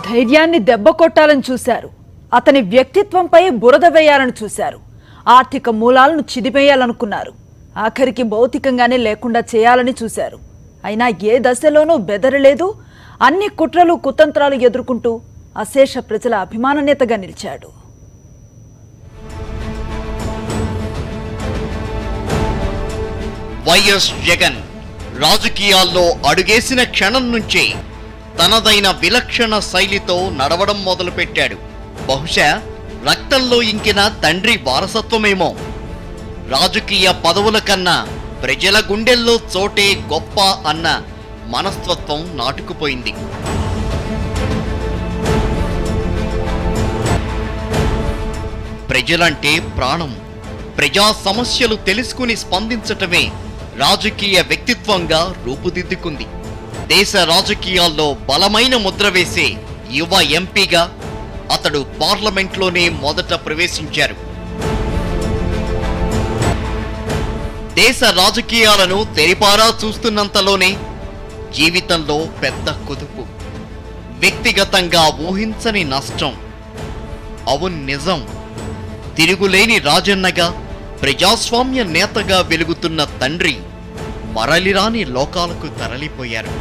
ధైర్యాన్ని దెబ్బ కొట్టాలని చూశారు. అతని వ్యక్తిత్వంపై బురద వేయాలని చూశారు. ఆర్థిక మూలాలను చిదిమేయాలనుకున్నారు. ఆఖరికి భౌతికంగానే లేకుండా చేయాలని చూశారు. అయినా ఏ దశలోనూ బెదరలేదు. అన్ని కుట్రలు కుతంత్రాలు ఎదుర్కొంటూ అశేష ప్రజల అభిమాన నేతగా నిలిచాడు. వైఎస్ జగన్ రాజకీయాల్లో అడుగేసిన క్షణం నుంచే తనదైన విలక్షణ శైలితో నడవడం మొదలుపెట్టాడు. బహుశా రక్తంలో ఇంకిన తండ్రి వారసత్వమేమో. రాజకీయ పదవుల కన్నా ప్రజల గుండెల్లో చోటే గొప్ప అన్న మనస్తత్వం నాటుకుపోయింది. ప్రజలంటే ప్రాణం. ప్రజా సమస్యలు తెలుసుకుని స్పందించటమే రాజకీయ వ్యక్తిత్వంగా రూపుదిద్దుకుంది. దేశ రాజకీయాల్లో బలమైన ముద్ర వేసే యువ ఎంపీగా అతడు పార్లమెంట్లోనే మొదట ప్రవేశించారు. దేశ రాజకీయాలను తెరిపారా చూస్తున్నంతలోనే జీవితంలో పెద్ద కుదుపు, వ్యక్తిగతంగా ఊహించని నష్టం. అవును, నిజం. తిరుగులేని రాజన్నగా, ప్రజాస్వామ్య నేతగా వెలుగుతున్న తండ్రి మరలిరాని లోకాలకు తరలిపోయారు.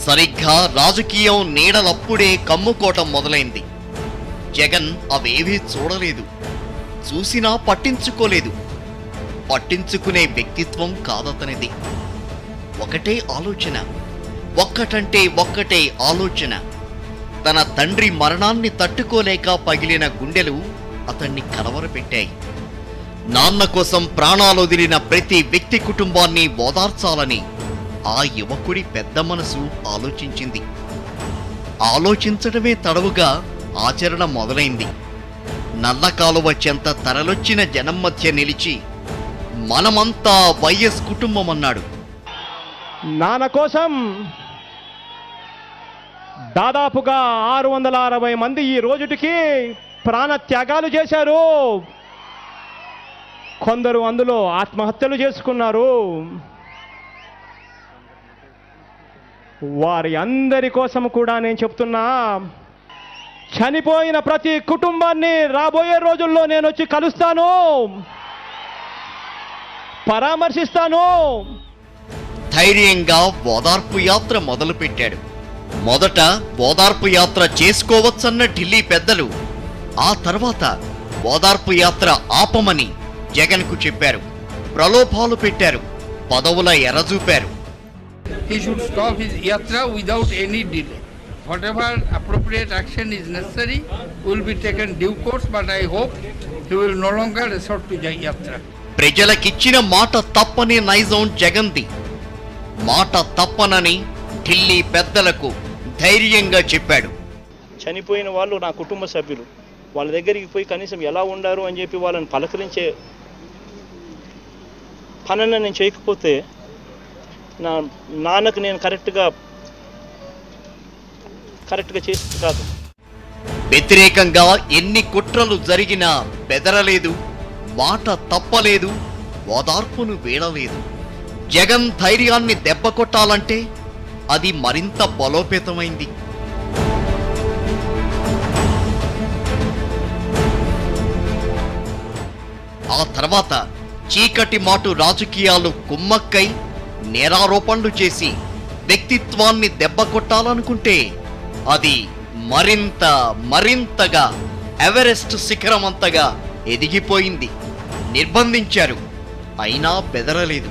సరిగ్గా రాజకీయం నీడలప్పుడే కమ్ముకోవటం మొదలైంది. జగన్ అవేవీ చూడలేదు, చూసినా పట్టించుకోలేదు. పట్టించుకునే వ్యక్తిత్వం కాదతనిది. ఒకటే ఆలోచన, ఒక్కటంటే ఒక్కటే ఆలోచన. తన తండ్రి మరణాన్ని తట్టుకోలేక పగిలిన గుండెలు అతన్ని కలవరపెట్టాయి. నాన్న కోసం ప్రాణాలొదిలిన ప్రతి వ్యక్తి కుటుంబాన్ని ఓదార్చాలని ఆ యువకుడి పెద్ద మనసు ఆలోచించింది. ఆలోచించడమే తడవుగా ఆచరణ మొదలైంది. నల్ల కాలువ చెంత తరలొచ్చిన జనం మధ్య నిలిచి మనమంతా వైఎస్ కుటుంబం అన్నాడు. నాన్న కోసం దాదాపుగా 660 మంది ఈ రోజుటికి ప్రాణ త్యాగాలు చేశారు. కొందరు అందులో ఆత్మహత్యలు చేసుకున్నారు. వారి అందరి కోసం కూడా నేను చెప్తున్నా, చనిపోయిన ప్రతి కుటుంబాన్ని రాబోయే రోజుల్లో నేను వచ్చి కలుస్తాను, పరామర్శిస్తాను. ధైర్యంగా ఓదార్పు యాత్ర మొదలుపెట్టాడు. మొదట ఓదార్పు యాత్ర చేసుకోవచ్చన్న ఢిల్లీ పెద్దలు ఆ తర్వాత ఓదార్పు యాత్ర ఆపమని జగన్కు చెప్పారు. ప్రలోభాలు పెట్టారు, పదవుల ఎరజూపారు. He should stop his yatra without any delay. Whatever appropriate action is necessary will be taken due course, but I hope he will no longer resort to yatra. ప్రజలకిచ్చిన మాట తప్పని నైజం జగన్ది. మాట తప్పనని ఢిల్లీ పెద్దలకు ధైర్యంగా చెప్పాడు. చనిపోయిన వాళ్ళు నా కుటుంబ సభ్యులు, వాళ్ళ దగ్గరికి పోయి కనీసం ఎలా ఉండారు అని చెప్పి వాళ్ళని పలకరించే పనన్నా నేను చేయకపోతే నా నాన్నకు నేను కరెక్ట్గా చేసి కాదు. వ్యతిరేకంగా ఎన్ని కుట్రలు జరిగినా బెదరలేదు, మాట తప్పలేదు, ఓదార్పును వీడలేదు. జగన్ ధైర్యాన్ని దెబ్బ కొట్టాలంటే అది మరింత బలోపేతమైంది. ఆ తర్వాత చీకటి మాటు రాజకీయాలు కుమ్మక్కై నేరారోపణలు చేసి వ్యక్తిత్వాన్ని దెబ్బ కొట్టాలనుకుంటే అది మరింతగా ఎవరెస్ట్ శిఖరమంతగా ఎదిగిపోయింది. నిర్బంధించారు, అయినా బెదరలేదు.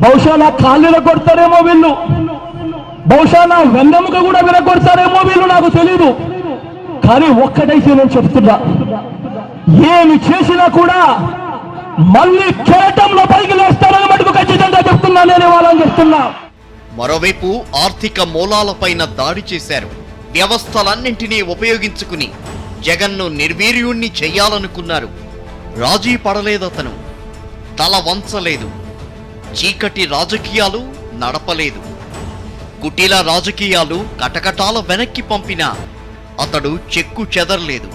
బహుశా నా కాళ్ళ కొడతారేమో వీళ్ళు, బహుశా నా వెన్నెముక కూడా విరగొడతారేమో వీళ్ళు, నాకు తెలీదు. కానీ ఒక్కటైతే నేను చెప్తున్నా, ఏమి చేసినా కూడా మళ్ళీ కెరటంలో పైకి లేస్తారని మటుకు ఖచ్చితంగా చెప్తున్నా, నేను వాళ్ళని చెప్తున్నా. మరోవైపు ఆర్థిక మూలాలపైన దాడి చేశారు. వ్యవస్థలన్నింటినీ ఉపయోగించుకుని జగన్ను నిర్వీర్యుణ్ణి చెయ్యాలనుకున్నారు. రాజీ పడలేదతను, తల వంచలేదు. చీకటి రాజకీయాలు నడపలేదు. కుటిల రాజకీయాలు కటకటాల వెనక్కి పంపినా అతడు చెక్కు చెదరలేదు.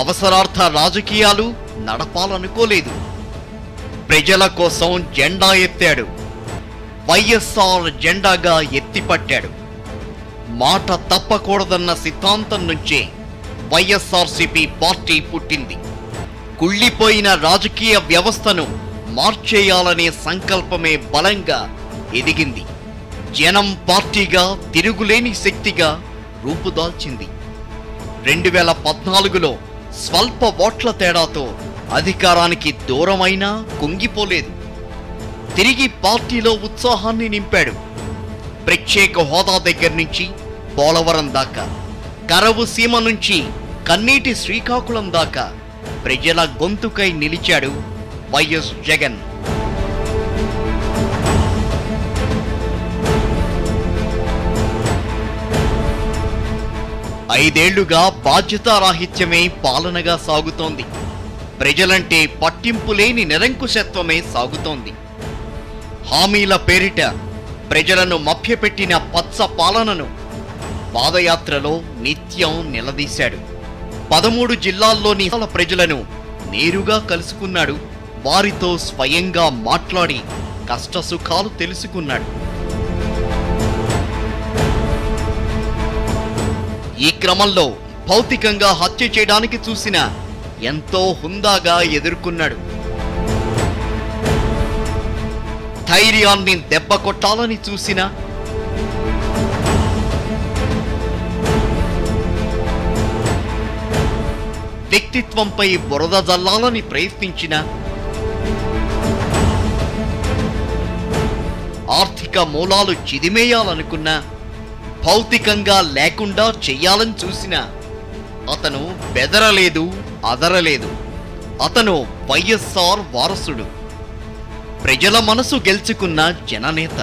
అవసరార్థ రాజకీయాలు నడపాలనుకోలేదు. ప్రజల కోసం జెండా ఎత్తాడు. వైఎస్ఆర్ జెండాగా ఎత్తిపట్టాడు. మాట తప్పకూడదన్న సిద్ధాంతం నుంచే వైఎస్ఆర్సీపీ పార్టీ పుట్టింది. కుళ్ళిపోయిన రాజకీయ వ్యవస్థను మార్చేయాలనే సంకల్పమే బలంగా ఎదిగింది. జనం పార్టీగా తిరుగులేని శక్తిగా రూపుదాల్చింది. 2014లో స్వల్ప ఓట్ల తేడాతో అధికారానికి దూరమైనా కుంగిపోలేదు. తిరిగి పార్టీలో ఉత్సాహాన్ని నింపాడు. ప్రత్యేక హోదా దగ్గర నుంచి పోలవరం దాకా, కరవు సీమ నుంచి కన్నీటి శ్రీకాకుళం దాకా ప్రజల గొంతుకై నిలిచాడు వైఎస్ జగన్. ఐదేళ్లుగా బాధ్యతారాహిత్యమే పాలనగా సాగుతోంది. ప్రజలంటే పట్టింపు లేని నిరంకుశత్వమే సాగుతోంది. హామీల పేరిట ప్రజలను మభ్యపెట్టిన పచ్చ పాలనను పాదయాత్రలో నిత్యం నిలదీశాడు. 13 జిల్లాల్లోని ప్రజలను నేరుగా కలుసుకున్నాడు. వారితో స్వయంగా మాట్లాడి కష్టసుఖాలు తెలుసుకున్నాడు. ఈ క్రమంలో భౌతికంగా హత్య చేయడానికి చూసిన ఎంతో హుందాగా ఎదుర్కొన్నాడు. ధైర్యాన్ని దెబ్బ కొట్టాలని చూసిన, వ్యక్తిత్వంపై బురద జల్లాలని ప్రయత్నించిన, ఆర్థిక మూలాలు చిదిమేయాలనుకున్నా, భౌతికంగా లేకుండా చెయ్యాలని చూసినా అతను బెదరలేదు, అదరలేదు. అతను వైఎస్ఆర్ వారసుడు, ప్రజల మనసు గెలుచుకున్న జననేత.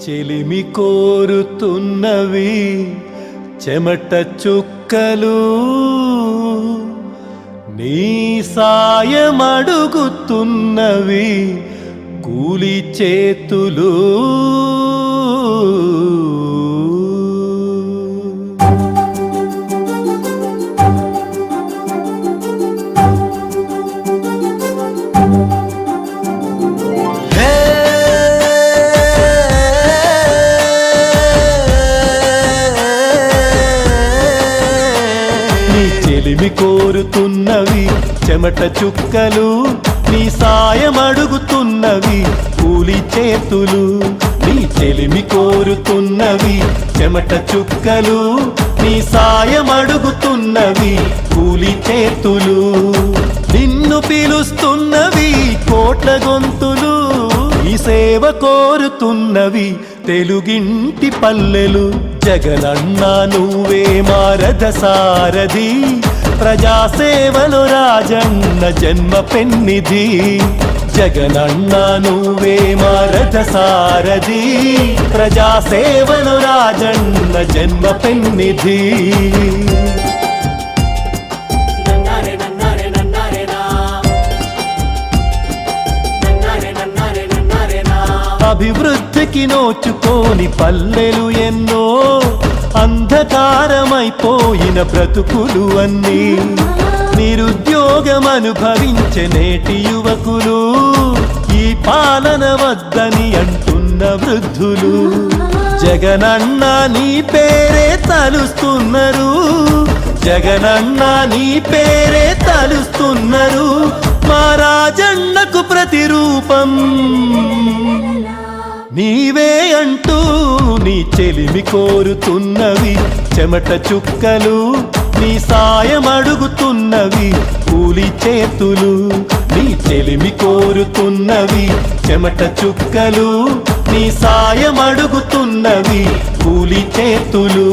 చెలిమి కోరుతున్నవి చెమట చుక్కలు, నీ సాయం అడుగుతున్నవి కూలి చేతులు. చెలిమి కోరుతున్నవి చెమట చుక్కలు, నీ సాయం అడుగుతున్నవి కూలి చేతులు. నీ చెలిమి కోరుతున్నవి చెమట చుక్కలు, నీ సాయం అడుగుతున్నవి కూలి చేతులు. నిన్ను పిలుస్తున్నవి కోట్ల గొంతులు, ఈ సేవ కోరుతున్నవి తెలుగింటి పల్లెలు. జగనన్నా నువ్వే మారథ సారథి, ప్రజాసేవలో రాజన్న జన్మ పెన్నిధి. జగనన్నా నువ్వే మారథ సారథి, ప్రజాసేవలో రాజన్న జన్మ పెన్నిధి. అభివృద్ధికి నోచుకోని పల్లెలు ఎన్నో, అంధకారమైపోయిన బ్రతుకులు అన్నీ. నిరుద్యోగం అనుభవించే నేటి యువకులు, ఈ పాలన వద్దని అంటున్న వృద్ధులు. జగనన్న నీ పేరే తలుస్తున్నారు, జగనన్న నీ పేరే తలుస్తున్నారు. మా రాజన్నకు ప్రతిరూపం నీవే అంటూ నీ చెలిమి కోరుతున్నవి చెమట చుక్కలు, నీ సాయం అడుగుతున్నవి కూలి చేతులు. నీ చెలిమి కోరుతున్నవి చెమట చుక్కలు, నీ సాయం అడుగుతున్నవి కూలి చేతులు.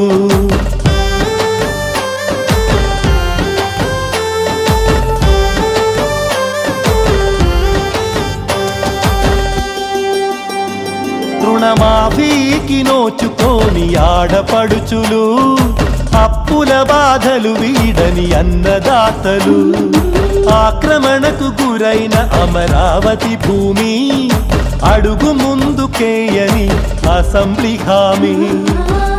రుణమాఫీకి నోచుకోని ఆడపడుచులు, అప్పుల బాధలు వీడని అన్నదాతలు, ఆక్రమణకు గురైన అమరావతి భూమి, అడుగు ముందుకేయని అసెంబ్లీ హామీ,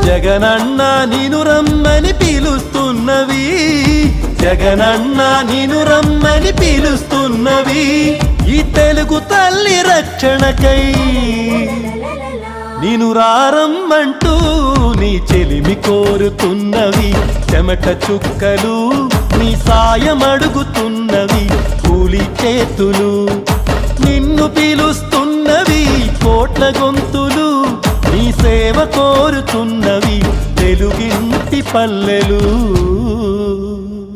జగనన్న నిను రమ్మని పిలుస్తున్నవి, జగనన్న నిను రమ్మని పిలుస్తున్నవి, ఈ తెలుగు తల్లి రక్షణకై నిను రారమ్మంటూ నీ చెలిమి కోరుతున్నవి, చెమట చుక్కలు నీ సాయం అడుగుతున్నవి, కూలి చేతులు నిన్ను పిలుస్తున్నవి, కోట్ల గొంతులు నీ సేవ కోరుతున్నవి, తెలుగింటి పల్లెలు.